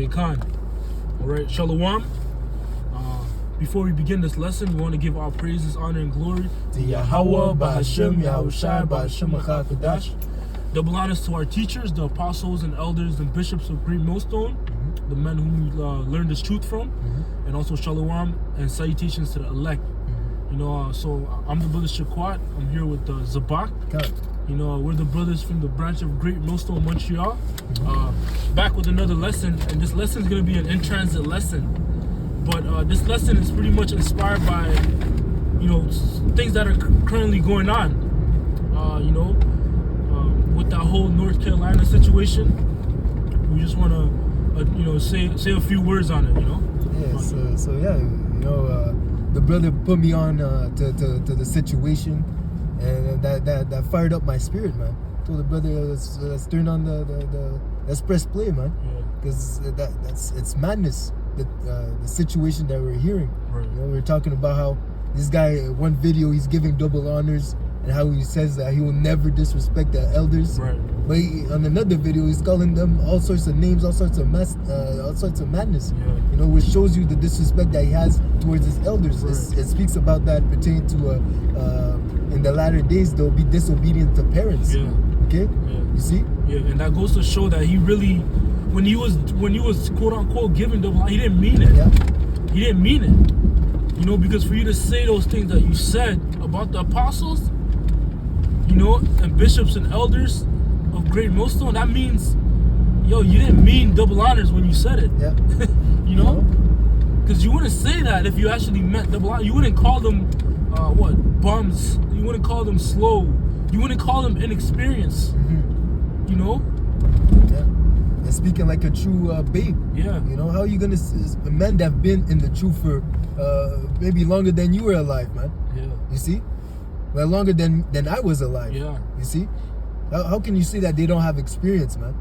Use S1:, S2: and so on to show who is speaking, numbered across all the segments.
S1: Okay, Khan. All right, Shalom. Before we begin this lesson, we want to give our praises, honor, and glory
S2: to Yahweh, Bahashem, Yahushai, Bahashem, Achakadash.
S1: Double honors to our teachers, the apostles and elders and bishops of Great Millstone, the men whom we learned this truth from, and also Shalom and salutations to the elect. You know, so I'm the brother Shaquat. I'm here with Zabak. You know, we're the brothers from the branch of Great Millstone, Montreal. Back with another lesson, and this lesson is going to be an in-transit lesson. But this lesson is pretty much inspired by, you know, things that are currently going on. You know, with that whole North Carolina situation, we just want to, you know, say a few words on it. You know.
S2: Yeah. So yeah, you know, the brother put me on to the situation, and that fired up my spirit, man. Told the brother, let's turn on let's press play, man, because it's madness. The situation that we're hearing. Right. You know, we're talking about how this guy, one video, he's giving double honors and how he says that he will never disrespect the elders. Right. But on another video, he's calling them all sorts of names, all sorts of madness. Yeah. You know, which shows you the disrespect that he has towards his elders. Right. It speaks about that pertaining to in the latter days they'll be disobedient to parents. Yeah. Okay. Yeah. You see.
S1: Yeah, and that goes to show that he really. When he was quote unquote giving double, he didn't mean it. Yeah. He didn't mean it. You know, because for you to say those things that you said about the apostles, you know, and bishops and elders of Great Millstone, that means, yo, you didn't mean double honors when you said it. Yeah. You know? Because you wouldn't say that if you actually meant double honors. You wouldn't call them bums. You wouldn't call them slow. You wouldn't call them inexperienced. You know?
S2: Yeah. And speaking like a true babe. Yeah. You know, how are you gonna men that have been in the truth for maybe longer than you were alive, man? Yeah. You see? Well, longer than I was alive. Yeah. You see? How can you say that they don't have experience, man?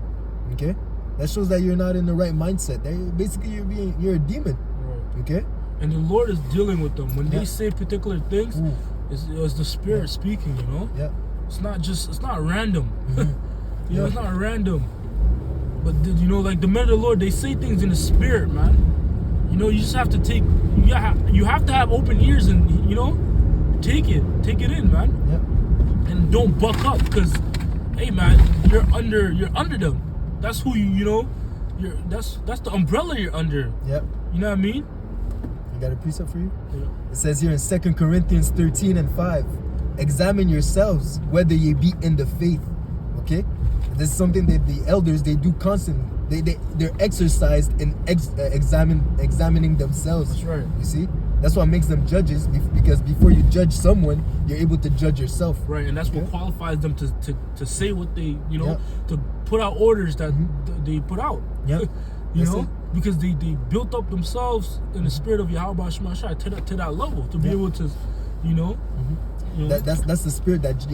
S2: Okay? That shows that you're not in the right mindset. Basically you're a demon. Right. Okay?
S1: And the Lord is dealing with them. When they say particular things, it's the Spirit speaking, you know? Yeah. It's not random. You know, it's not random. But you know, like the men of the Lord, they say things in the Spirit, man. You know, you just have to you have to have open ears and, you know, take it in, man. Yeah. And don't buck up, because, hey, man, you're under them. That's who you know. That's the umbrella you're under. Yep. You know what I mean?
S2: I got a precept for you. Yeah. It says here in 2 Corinthians 13:5, examine yourselves whether ye be in the faith. Okay. This is something that the elders, they do constantly. They're exercised in examining themselves. That's right. You see? That's what makes them judges, because before you judge someone, you're able to judge yourself.
S1: Right, and that's what qualifies them to say what they, you know, to put out orders that they put out. Yeah. You know? Because they built up themselves in the spirit of Yahweh Shemashai to that level, to be able to, you know,
S2: that's the spirit that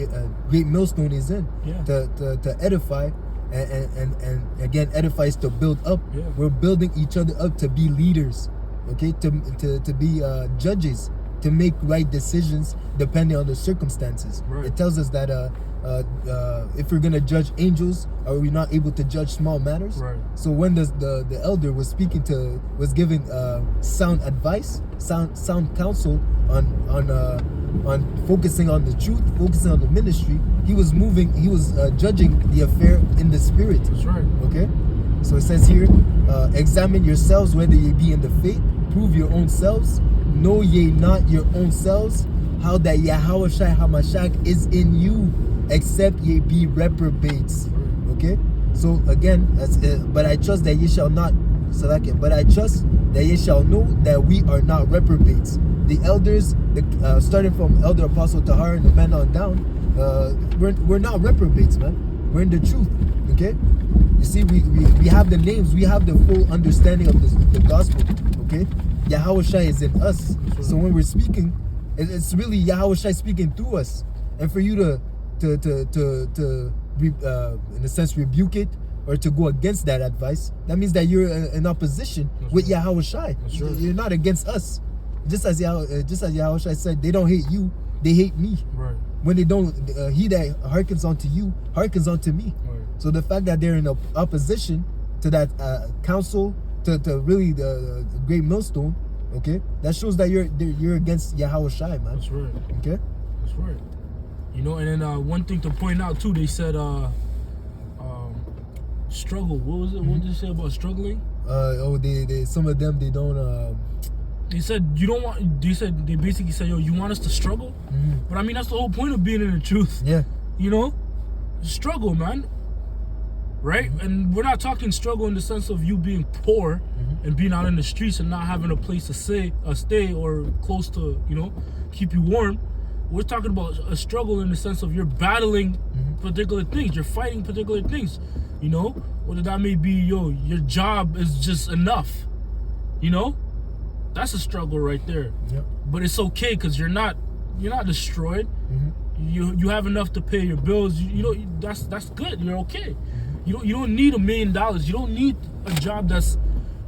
S2: Great Millstone is in. Yeah. To edify, and again, edify is to build up. Yeah. We're building each other up to be leaders, okay, to be judges, to make right decisions depending on the circumstances. Right. It tells us that if we're gonna judge angels, are we not able to judge small matters? Right. So when the elder was giving sound advice, sound counsel on focusing on the truth, focusing on the ministry, he was judging the affair in the spirit. That's right. Okay. So it says here, examine yourselves whether ye be in the faith, prove your own selves, know ye not your own selves, how that Yahweh Shai Hamashach is in you, except ye be reprobates. Okay. So again, but I trust that ye shall not. But I trust that ye shall know that we are not reprobates. The elders, starting from Elder Apostle Tahar and the men on down, we're not reprobates, man. We're in the truth. Okay. You see, we have the names, we have the full understanding of the gospel. Okay. Yahweh Shai is in us. So when we're speaking, it's really Yahweh Shai speaking through us. And for you to in a sense rebuke it, or to go against that advice, that means that you're in opposition with Yahweh Shai. You're not against us. Just as Yahweh Shai said, they don't hate you, they hate me. Right. When they don't, he that hearkens unto you, hearkens unto me. Right. So the fact that they're in opposition to that counsel, to really the great millstone, okay, that shows that you're against Yahweh Shai, man.
S1: That's right.
S2: Okay?
S1: That's right. You know, and then one thing to point out too, they said struggle. What was it? What did they say about struggling?
S2: They some of them, they don't
S1: they said you don't want. They basically said, yo, you want us to struggle? But I mean, that's the whole point of being in the truth.
S2: Yeah.
S1: You know, struggle, man. Right? And we're not talking struggle in the sense of you being poor and being out in the streets and not having a place to stay or close to, you know, keep you warm. We're talking about a struggle in the sense of you're battling particular things. You're fighting particular things. You know, whether that may be, your job is just enough. You know, that's a struggle right there.
S2: Yeah.
S1: But it's okay because you're not destroyed. You have enough to pay your bills. You know, that's good. You're okay. You don't need $1 million. You don't need a job that's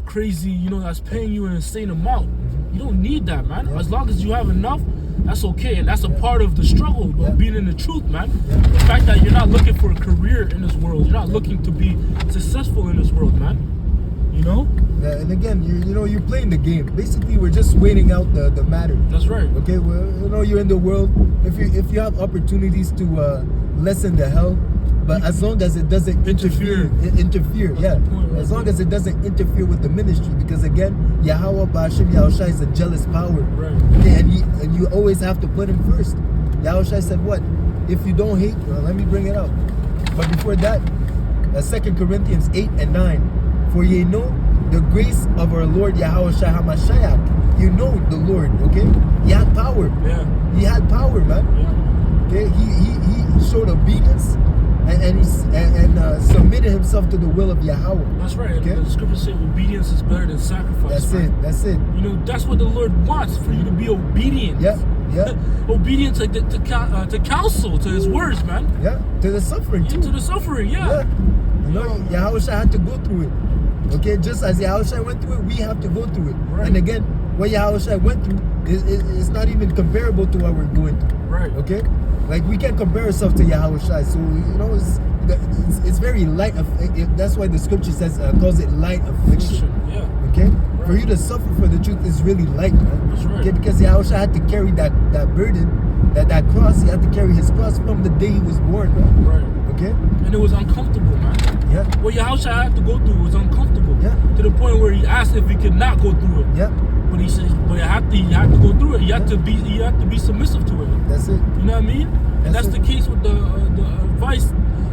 S1: crazy. You know, that's paying you an insane amount. You don't need that, man. As long as you have enough, that's okay, and that's a part of the struggle of being in the truth, man. The fact that you're not looking for a career in this world, you're not looking to be successful in this world, man. You know?
S2: Yeah, and again, you're playing the game. Basically, we're just waiting out the matter.
S1: That's right.
S2: Okay, well, you're in the world. If you have opportunities to lessen the hell, but as long as it doesn't interfere, as long as it doesn't interfere with the ministry, because again, Yahweh Ba'Hashem Yahushai is a jealous power.
S1: Right.
S2: Okay, and you always have to put him first. Yahushai said what? If you don't hate, let me bring it out. But before that, 2 Corinthians 8 and 9, for ye know the grace of our Lord Yahushua HaMashiach. You know the Lord, okay? He had power.
S1: Yeah.
S2: He had power, man.
S1: Yeah.
S2: Okay, he showed obedience and submitted himself to the will of Yahweh.
S1: That's right.
S2: Okay?
S1: The scriptures say obedience is better than sacrifice.
S2: That's it.
S1: You know, that's what the Lord wants, for you to be obedient.
S2: Yeah.
S1: Obedient to counsel, to His words, man.
S2: Yeah, to the suffering too.
S1: To the suffering, yeah.
S2: You know, Yahushua had to go through it. Okay, just as Yahushua went through it, we have to go through it. Right. And again, what Yahushua went through is not even comparable to what we're going through.
S1: Right.
S2: Okay? Like, we can't compare ourselves to Yahushua. So, you know, it's very light. That's why the scripture says, calls it light affliction.
S1: Yeah.
S2: Okay?
S1: Right.
S2: For you to suffer for the truth is really light, man.
S1: That's right.
S2: Okay? Because Yahushua had to carry that burden, that cross. He had to carry his cross from the day he was born, man.
S1: Right.
S2: Okay?
S1: And it was uncomfortable, man.
S2: Yeah.
S1: What Yahushua had to go through was uncomfortable.
S2: Yeah.
S1: To the point where he asked if he could not go through it.
S2: Yeah.
S1: But he said, but he had to go through it. He had to be submissive to it.
S2: That's it.
S1: You know what I mean? And that's the case with the advice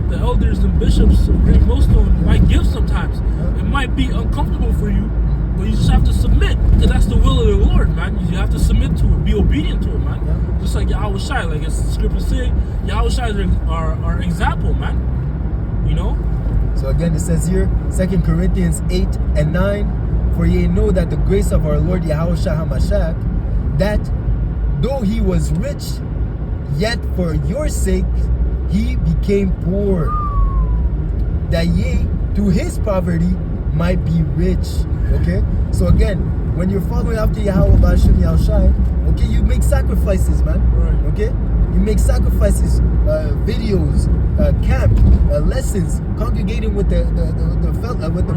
S1: the elders and bishops of Great Millstone might give sometimes. Yeah. It might be uncomfortable for you, but you just have to submit, because that's the will of the Lord, man. You have to submit to it, be obedient to it, man. Yeah. Just like Yahweh Shai, like as the scriptures say, Yahweh Shai is our example, man. You know?
S2: So again, it says here, 2 Corinthians 8 and 9, for ye know that the grace of our Lord Yahushua HaMashiach, that though he was rich, yet for your sake he became poor, that ye through his poverty might be rich. Okay? So again, when you're following after Yahweh Ba'Hashem Yahushai, okay, you make sacrifices, man.
S1: Right.
S2: Okay? You make sacrifices, videos, camp, lessons, congregating with the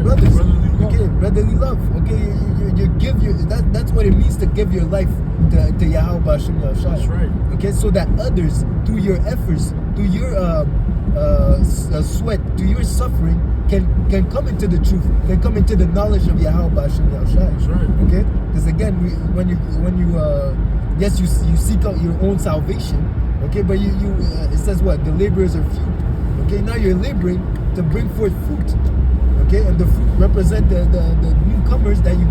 S2: brothers. Brotherly love. Okay, you give that's what it means to give your life to Yahweh Ba'Hashem Yahushai.
S1: That's right.
S2: Okay, so that others, through your efforts, through your sweat, through your suffering, can come into the truth, can come into the knowledge of Yahweh Ba'Hashem Yahushai.
S1: That's right.
S2: Okay, because again, when you yes, you seek out your own salvation. Okay, but you it says what? The laborers are few. Okay, now you're laboring to bring forth fruit. Okay, and the fruit represent the newcomers that you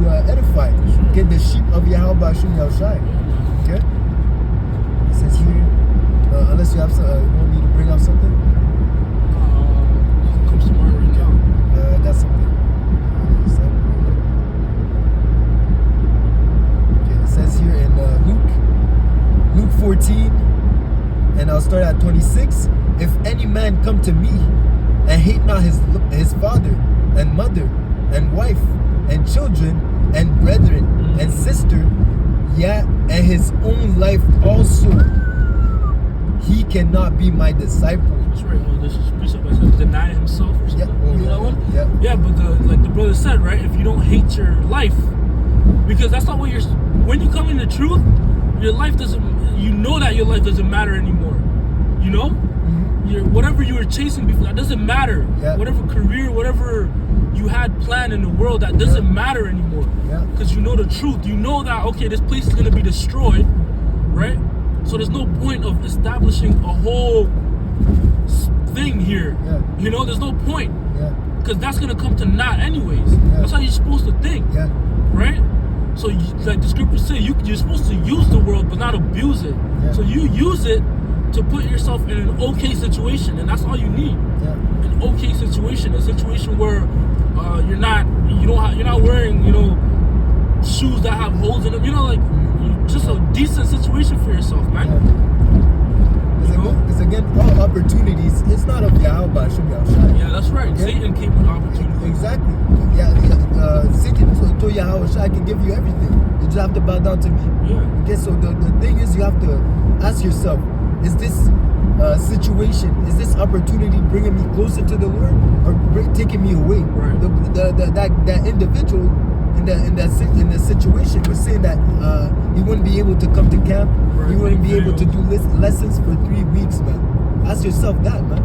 S2: edify. Okay, the sheep of Yahweh Ba'Hashem Yahushai. Okay, it says here, unless you have you want me to bring out something.
S1: Nothing comes to mind right now.
S2: I got something. Okay, it says here in Luke 14. And I'll start at 26. If any man come to me and hate not his father and mother and wife and children and brethren and sister, yea, and his own life also, he cannot be my disciple.
S1: That's right. This is precept that says deny himself or something.
S2: Yeah. Oh,
S1: that one?
S2: Yeah.
S1: Yeah, but like the brother said, right? If you don't hate your life, because that's not what you're. When you come into truth, your life doesn't. You know that your life doesn't matter anymore. You know, whatever you were chasing before, that doesn't matter.
S2: Yeah.
S1: Whatever career, whatever you had planned in the world, that doesn't matter anymore.
S2: Yeah.
S1: Because you know the truth. You know that okay, this place is gonna be destroyed, right? So there's no point of establishing a whole thing here.
S2: Yeah.
S1: You know, there's no point.
S2: Yeah.
S1: Because that's gonna come to naught anyways.
S2: Yeah.
S1: That's how you're supposed to think.
S2: Yeah.
S1: Right? So like the scriptures say, you're supposed to use the world but not abuse it.
S2: Yeah.
S1: So you use it to put yourself in an okay situation, and that's all you need.
S2: Yeah.
S1: An okay situation, a situation where you're not wearing, shoes that have holes in them. Like just a decent situation for yourself, man.
S2: Because again, all opportunities, it's not of Yahweh, Hashem Yahushua.
S1: Yeah, that's right. Okay? Satan came with opportunities.
S2: Exactly. Yeah. Satan told Yahweh, I can give you everything. You just have to bow down to me.
S1: Yeah.
S2: Okay, so the thing is, you have to ask yourself, is this situation, is this opportunity bringing me closer to the Lord or taking me away?
S1: Right.
S2: That individual in the situation was saying that he wouldn't be able to come to camp.
S1: Right.
S2: He wouldn't be able to do lessons for 3 weeks, man. Ask yourself that, man.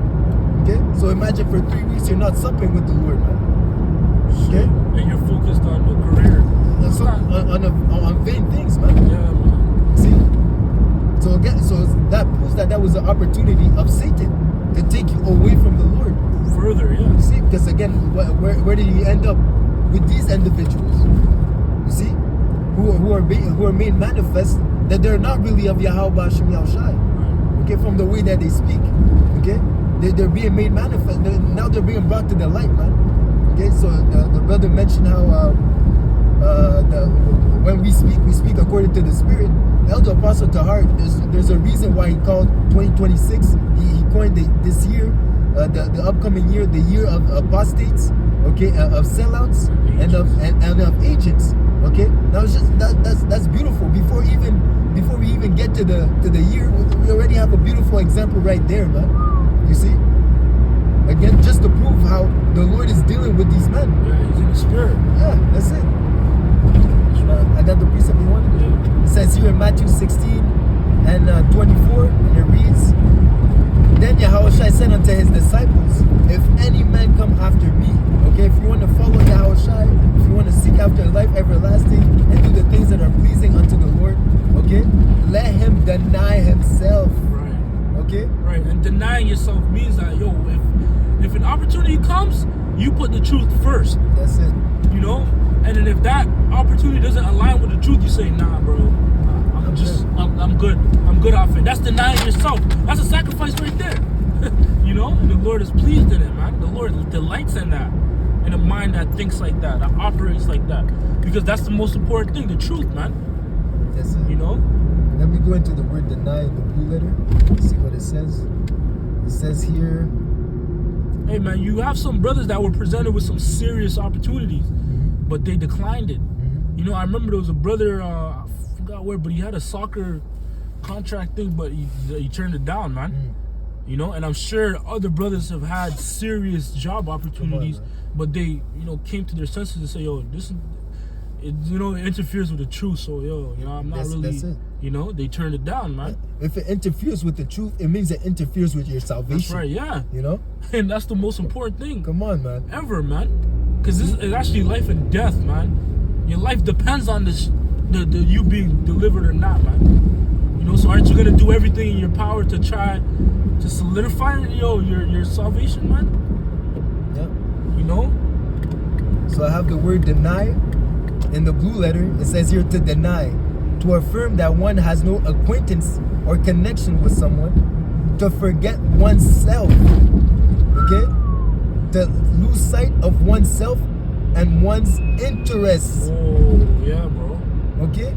S2: Okay? So imagine for 3 weeks you're not supping with the Lord, man. Okay?
S1: And you're focused on the career.
S2: So, on vain things, man.
S1: Yeah, man.
S2: See? So again, that proves that was an opportunity of Satan to take you away from the Lord.
S1: Further, yeah.
S2: You see? Because again, where did he end up with these individuals? You see? Who are made manifest that they're not really of Yahweh Hashem Yahushai. Okay, from the way that they speak. Okay? They're being made manifest. Now they're being brought to the light, man. Okay, so the brother mentioned how when we speak according to the Spirit. Elder Apostle Tahar, there's a reason why he called 2026. He coined this year, the upcoming year, the year of apostates, okay, of sellouts and of agents. Okay, now it's just that's beautiful. Before we even get to the year, we already have a beautiful example right there, man. You see? Again, just to prove how the Lord is dealing with these men.
S1: Yeah, he's in the Spirit.
S2: Yeah, that's it. I got the precept you wanted.
S1: Yeah.
S2: It says here in Matthew 16 and 24, and it reads, Then Yahushua said unto his disciples, If any man come after me, okay, if you want to follow Yahushua, if you want to seek after life everlasting and do the things that are pleasing unto the Lord, okay, let him deny himself.
S1: Right.
S2: Okay?
S1: Right. And denying yourself means that, if an opportunity comes, you put the truth first.
S2: That's it.
S1: And then if that opportunity doesn't align with the truth, you say, nah, bro, I'm good. I'm good off it. That's denying yourself. That's a sacrifice right there. And the Lord is pleased in it, man. The Lord delights in that. In a mind that thinks like that operates like that. Because that's the most important thing, the truth, man.
S2: That's it. Let me go into the word deny in the blue letter. See what it says. It says here,
S1: hey, man, you have some brothers that were presented with some serious opportunities, but they declined it. I remember there was a brother, I forgot where, but he had a soccer contract thing, but he turned it down, man. And I'm sure other brothers have had serious job opportunities, but they, came to their senses and say, it interferes with the truth. So, I'm not really,
S2: that's it.
S1: They turned it down, man.
S2: If it interferes with the truth, it means it interferes with your salvation.
S1: That's right, yeah.
S2: And
S1: that's the most important thing.
S2: Come on, man.
S1: Ever, man. Because this is actually life and death, man. Your life depends on this, the you being delivered or not, man. So aren't you gonna do everything in your power to try to solidify your salvation, man?
S2: Yeah.
S1: So
S2: I have the word deny in the blue letter. It says here to deny, to affirm that one has no acquaintance or connection with someone, to forget oneself, okay, to lose sight of oneself and one's interests.
S1: Oh, yeah, bro.
S2: Okay?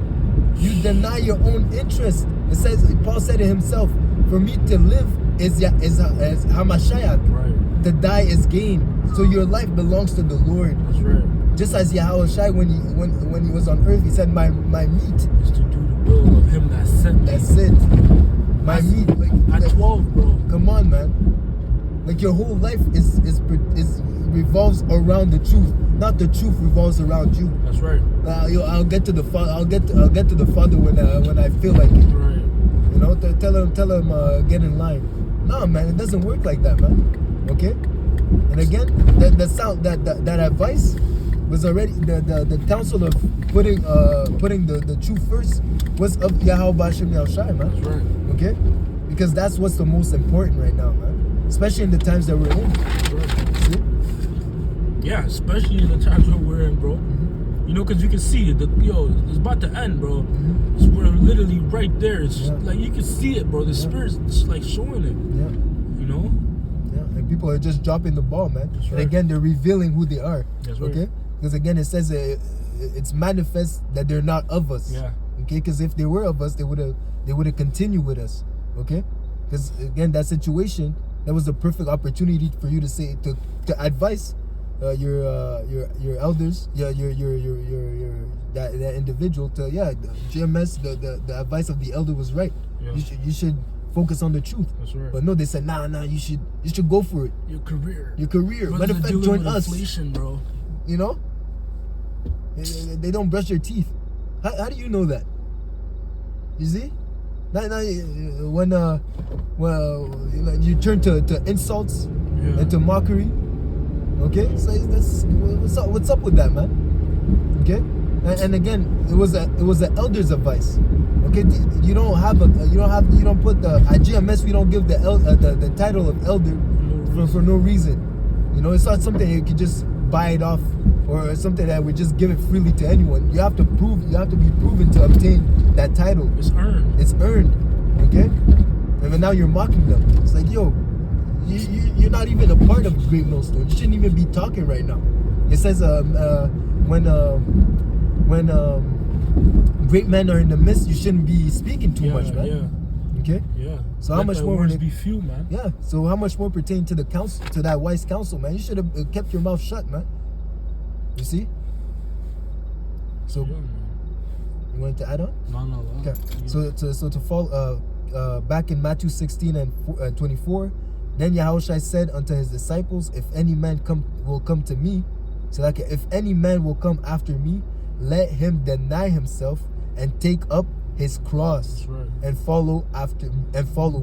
S2: You deny your own interest. It says, Paul said it himself, for me to live is Hamashiach.
S1: Right.
S2: To die is gain. So your life belongs to the Lord.
S1: That's right.
S2: Just as Yahushua, when he was on earth, he said, my meat
S1: is to do the will of him that sent me.
S2: That's it. My meat.
S1: At 12, bro.
S2: Come on, man. Like your whole life is revolves around the truth, not the truth revolves around you.
S1: That's right.
S2: I'll get to the Father. I'll get to the Father when I feel like it.
S1: Right.
S2: You know, tell him get in line. No, man, it doesn't work like that, man. Okay. And again, that advice was already the counsel of putting the truth first was of Yahweh Bashem Yahushai, man.
S1: That's right.
S2: Okay, because that's what's the most important right now, man. Especially in the times that we're in.
S1: That's right.
S2: See?
S1: Yeah, especially in the times that we're in, bro. You know, because you can see it. It's about to end, bro. We're literally right there. It's like you can see it, bro. The Spirit's just like showing it.
S2: Yeah.
S1: You know.
S2: Yeah, and people are just dropping the ball, man.
S1: That's
S2: and
S1: right.
S2: again, they're revealing who they are.
S1: That's right.
S2: Okay, because again, it says it's manifest that they're not of us.
S1: Yeah.
S2: Okay, because if they were of us, they would have continued with us. Okay, because again, that situation, that was the perfect opportunity for you to say to advise your elders, your that individual to GMS. The advice of the elder was right.
S1: Yeah.
S2: You should focus on the truth.
S1: That's right.
S2: But no, they said nah, you should go for it.
S1: Your career.
S2: Matter of fact, join us.
S1: Inflation, bro.
S2: You know, they don't brush their teeth. How do you know that? You see, now when you turn to insults and to mockery. Okay, so what's up with that, man? Okay, and again, it was an elder's advice. Okay, you don't put the at GMS. We don't give the title of elder for no reason. You know, it's not something you can just buy it off, or something that we just give it freely to anyone. You have to be proven to obtain that title.
S1: It's earned.
S2: Okay, and now you're mocking them. It's like, yo, you're not even a part of Great Millstone. You shouldn't even be talking right now. It says when great men are in the midst, you shouldn't be speaking too much, man.
S1: Yeah.
S2: Okay.
S1: Yeah.
S2: So how much more
S1: words be few, man?
S2: Yeah. So how much more pertain to the counsel, to that wise counsel, man? You should have kept your mouth shut, man. You see? So
S1: yeah, man.
S2: You wanted to add on?
S1: No.
S2: Okay.
S1: Yeah.
S2: So to fall back in Matthew 16 and 24. Then Yahushua said unto his disciples, if any man will come to me, so like if any man will come after me, let him deny himself and take up his cross.
S1: That's right.
S2: And follow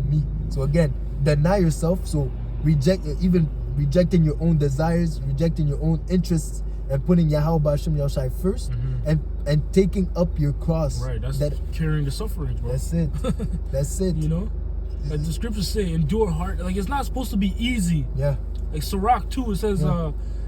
S2: me. So again, deny yourself. So rejecting your own desires, rejecting your own interests, and putting Yahweh Bashem Yahushua first, and taking up your cross.
S1: Right. That's carrying the sufferings, bro.
S2: That's it. That's it.
S1: You know. Like the scriptures say, endure hard. Like it's not supposed to be easy.
S2: Yeah.
S1: Like Sirach 2, it says,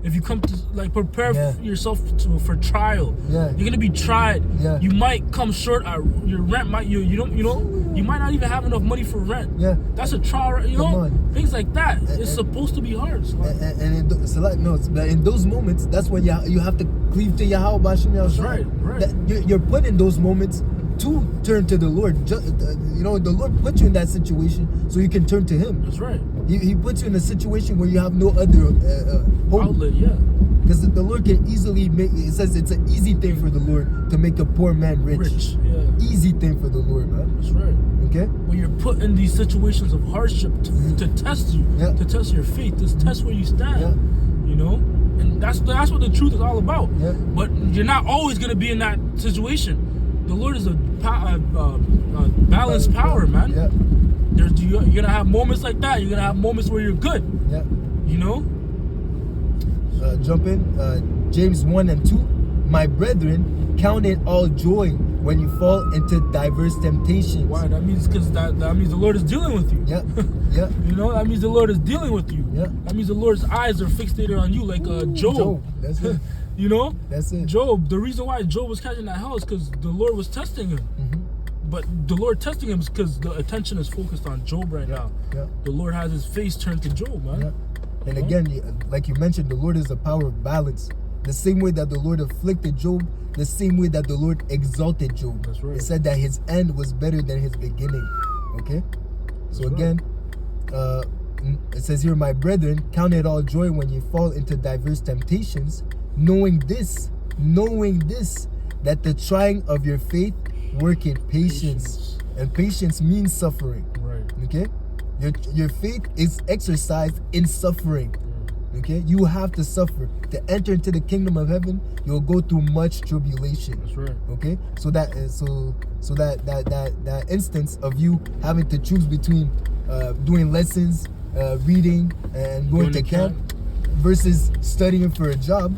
S1: if you come to like prepare yourself for trial.
S2: Yeah.
S1: You're gonna be tried.
S2: Yeah.
S1: You might come short. Your rent might you might not even have enough money for rent.
S2: Yeah.
S1: That's a trial. You know, things like that. It's supposed to be hard. So
S2: but in those moments, that's when you have to cleave to Yahweh Bashem Yahushua.
S1: Right.
S2: You're put in those moments to turn to the Lord. The Lord put you in that situation so you can turn to Him.
S1: That's right.
S2: He puts you in a situation where you have no other hope.
S1: Outlet, yeah.
S2: Because the Lord can easily make. It says it's an easy thing for the Lord to make a poor man rich. Easy thing for the Lord, man.
S1: That's right.
S2: Okay.
S1: When you're put in these situations of hardship to test you, to test your faith, to test where you stand. You know, and that's what the truth is all about. But you're not always gonna be in that situation. The Lord is a balanced power, man. You're gonna have moments like that. You're gonna have moments where you're good. You know.
S2: Jump in. James 1 and 2. My brethren, count it all joy when you fall into diverse temptations.
S1: Why? That means because that means the Lord is dealing with you. You know, that means the Lord is dealing with you. That means the Lord's eyes are fixated on you, like Job.
S2: That's it.
S1: You know?
S2: That's it.
S1: Job, the reason why Job was catching that hell is because the Lord was testing him. But the Lord testing him is because the attention is focused on Job right now. The Lord has his face turned to Job, man.
S2: And again, like you mentioned, the Lord is a power of balance. The same way that the Lord afflicted Job, the same way that the Lord exalted Job.
S1: That's right.
S2: It said that his end was better than his beginning. Okay? So again, it says here, my brethren, count it all joy when you fall into diverse temptations, knowing this, that the trying of your faith worketh patience. And patience means suffering.
S1: Right.
S2: Okay? Your faith is exercised in suffering. Okay, you have to suffer to enter into the kingdom of heaven. You'll go through much tribulation.
S1: That's right.
S2: Okay, so that instance of you having to choose between doing lessons, reading, and going to camp versus studying for a job.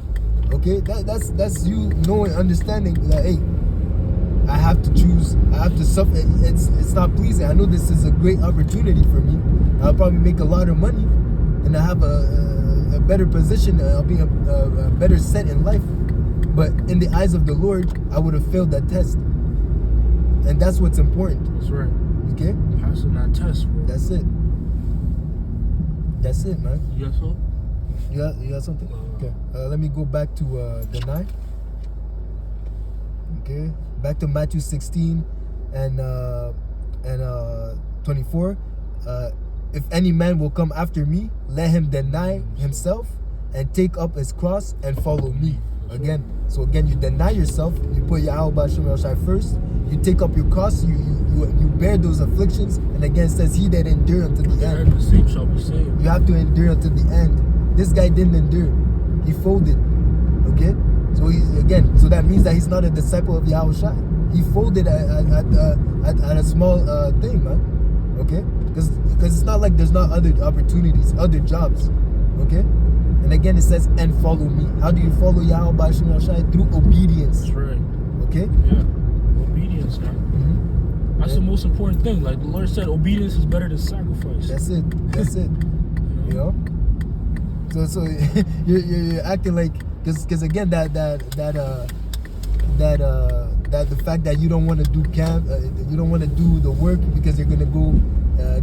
S2: Okay, that's you knowing, understanding that, hey, I have to choose. I have to suffer. It's not pleasing. I know this is a great opportunity for me. I'll probably make a lot of money, and I have a better position. I'll be a better set in life. But in the eyes of the Lord, I would have failed that test, and that's what's important.
S1: That's right.
S2: Okay,
S1: passing that test, bro.
S2: That's it. That's it, man.
S1: You got so?
S2: You got something? Okay. Let me go back to the 9. Okay. Back to Matthew 16 and 24. If any man will come after me, let him deny himself and take up his cross and follow me. Again, you deny yourself. You put Yahweh Shem Shai first. You take up your cross. You bear those afflictions. And again, it says, "He that endure unto the end,
S1: the same shall be saved."
S2: You have to endure unto the end. This guy didn't endure. He folded. Okay, so that means that he's not a disciple of Yahweh Shai. He folded at a small thing, man. Okay, because it's not like there's not other opportunities, other jobs. Okay. And again, it says, "And follow me." How do you follow Yahweh by Shem Shai? Through obedience.
S1: That's right.
S2: Okay?
S1: Yeah. Obedience, man. Mm-hmm. That's the most important thing. Like the Lord said, obedience is better than sacrifice.
S2: That's it. That's it. You know? So you're acting like, because again, that the fact that you don't want to do camp, you don't want to do the work because you're gonna go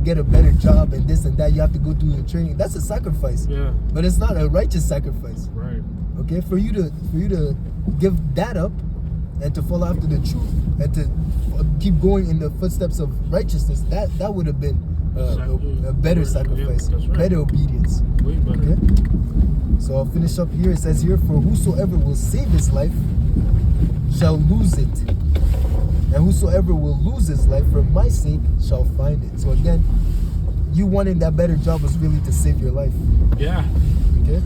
S2: get a better job and this and that. You have to go do the training. That's a sacrifice.
S1: Yeah.
S2: But it's not a righteous sacrifice.
S1: Right.
S2: Okay. For you to give that up and to follow after the truth and to keep going in the footsteps of righteousness, that would have been a better sacrifice,
S1: right.
S2: Better obedience.
S1: Way better.
S2: Okay. So I'll finish up here. It says here, "For whosoever will save his life shall lose it, and whosoever will lose his life for my sake shall find it." So again, you wanting that better job was really to save your life.
S1: Yeah.
S2: Okay.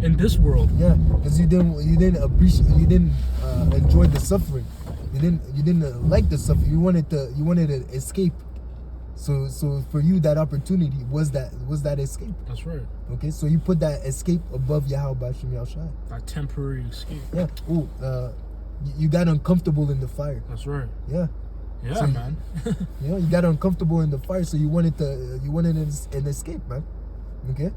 S1: In this world.
S2: Yeah, because you didn't appreciate, you didn't enjoy the suffering. You didn't like the suffering. You wanted to escape. So for you, that opportunity was that escape.
S1: That's right.
S2: Okay, so you put that escape above Yahweh Shem Shai.
S1: That temporary escape.
S2: Yeah. Oh, you got uncomfortable in the fire.
S1: That's right.
S2: Yeah.
S1: Yeah,
S2: so
S1: man.
S2: You got uncomfortable in the fire, so you wanted an escape, man. Okay.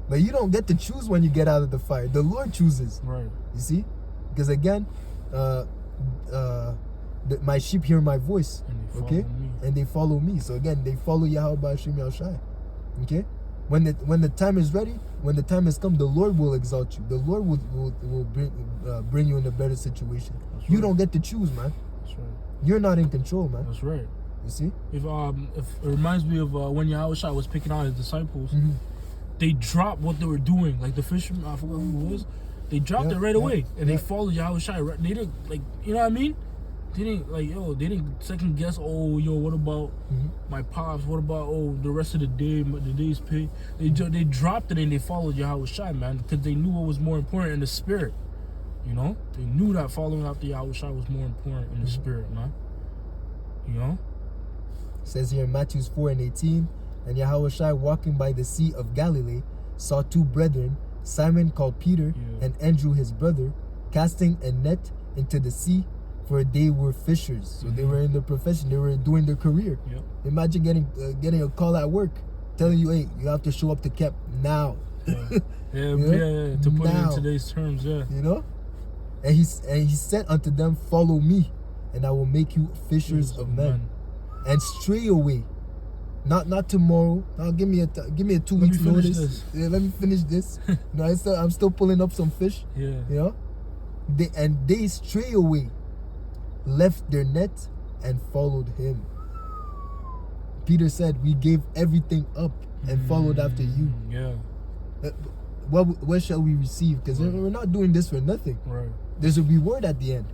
S2: But you don't get to choose when you get out of the fire. The Lord chooses.
S1: Right.
S2: You see, because again, my sheep hear my voice. And they follow me. So again, they follow Yahweh Shem Shai. Okay. When the time is ready, when the time has come, the Lord will exalt you. The Lord will bring you in a better situation. You don't get to choose, man.
S1: That's right.
S2: You're not in control, man.
S1: That's right.
S2: You see?
S1: If it reminds me of when Yahweh Shai was picking out his disciples, they dropped what they were doing. Like the fisherman, I forgot who it was. They dropped it right away, and they followed Yahweh Shai. They didn't, like, you know what I mean? They didn't second guess. Oh, what about my pops? What about the rest of the day, the day's pay? They dropped it and they followed Yahweh Shai, man, because they knew what was more important in the spirit. You know, they knew that following after Yahweh Shai was more important in the spirit, man. You know,
S2: it says here in Matthew 4:18, "And Yahweh Shai, walking by the sea of Galilee, saw two brethren, Simon called Peter and Andrew his brother, casting a net into the sea, for they were fishers." So they were in their profession. They were doing their career.
S1: Yep.
S2: Imagine getting a call at work telling you, "Hey, you have to show up to camp now."
S1: Yeah. To put it in today's terms, yeah.
S2: You know, and he said unto them, "Follow me, and I will make you fishers of men." And stray away, not tomorrow. Give me a 2 weeks notice. Yeah, let me finish this. I'm still pulling up some fish.
S1: Yeah.
S2: You know, they stray away, left their net and followed him. Peter said, "We gave everything up and followed after you."
S1: Yeah.
S2: What shall we receive? Because we're not doing this for nothing.
S1: Right.
S2: There's a reward at the end.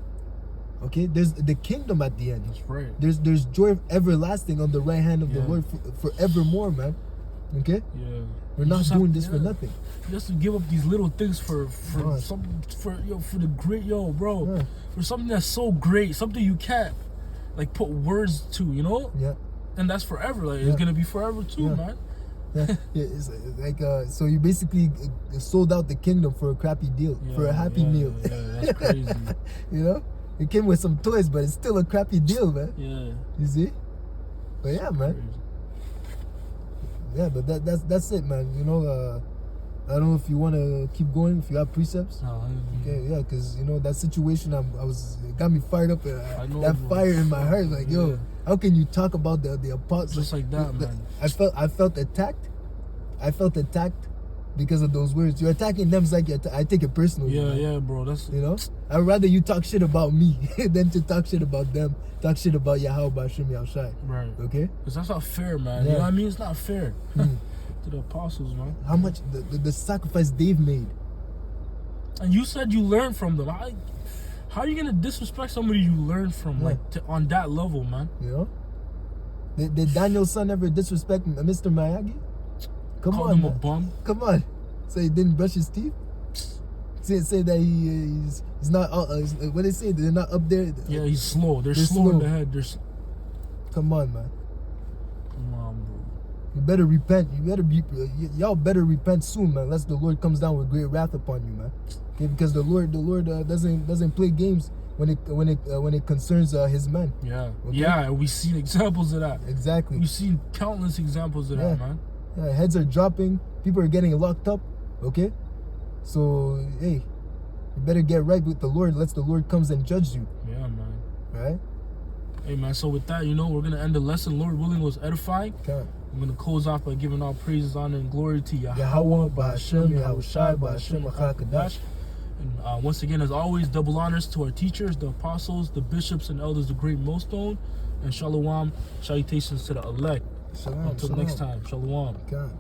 S2: Okay, there's the kingdom at the end.
S1: That's right.
S2: There's joy everlasting on the right hand of the Lord forevermore, man. Okay.
S1: Yeah.
S2: We're not doing this for nothing.
S1: Just to give up these little things for the great bro.
S2: Yeah.
S1: For something that's so great, something you can't like put words to, you know?
S2: Yeah.
S1: And that's forever. Like it's gonna be forever too, man.
S2: Yeah. It's like so you basically sold out the kingdom for a crappy deal, for a happy meal.
S1: Yeah, that's crazy.
S2: You know? It came with some toys, but it's still a crappy deal, man.
S1: Yeah.
S2: You see? But yeah, man.
S1: Crazy.
S2: Yeah, but that's it, man. You know, I don't know if you want to keep going, if you have precepts. Okay, yeah, because you know that situation, it got me fired up. That fire in my heart, like yo, how can you talk about the apostles
S1: just like that, man?
S2: I felt attacked. I felt attacked because of those words. You're attacking them, it's like I take it personally.
S1: Yeah,
S2: man.
S1: yeah, bro. That's
S2: you know. I'd rather you talk shit about me than to talk shit about them. Talk shit about Yahweh Bashim Yahushai.
S1: Right.
S2: Okay.
S1: Because that's not fair, man. You know what I mean? It's not fair to the apostles, man.
S2: How much the sacrifice they've made.
S1: And you said you learned from them. How are you gonna disrespect somebody you learned from, like on that level, man?
S2: You know. Did Daniel's son ever disrespect Mr. Miyagi?
S1: Called him a bum.
S2: Come on. Say he didn't brush his teeth. Say that he's not. What they say? They're not up there.
S1: Yeah, he's slow. They're slow in the head.
S2: Come on, man.
S1: Come on, bro.
S2: You better repent. Y'all better repent soon, man. Unless the Lord comes down with great wrath upon you, man. Okay, because the Lord doesn't play games when it concerns His men.
S1: Yeah.
S2: Okay?
S1: Yeah, we've seen examples of that.
S2: Exactly.
S1: We've seen countless examples of that, man.
S2: Yeah, heads are dropping. People are getting locked up. Okay. So, hey, you better get right with the Lord, lest the Lord comes and judge you.
S1: Yeah, man.
S2: Right?
S1: Hey, man, so with that, you know, we're going to end the lesson. Lord willing, was edifying.
S2: Okay.
S1: I'm going to close off by giving all praises, honor, and glory to
S2: Yahweh, Ba'ashem, Yahushai, Ba'ashem, Achakadash.
S1: And once again, as always, double honors to our teachers, the apostles, the bishops, and elders, the great millstone. And shalom, salutations to the elect.
S2: Shalom.
S1: Until next time, shalom.
S2: Okay.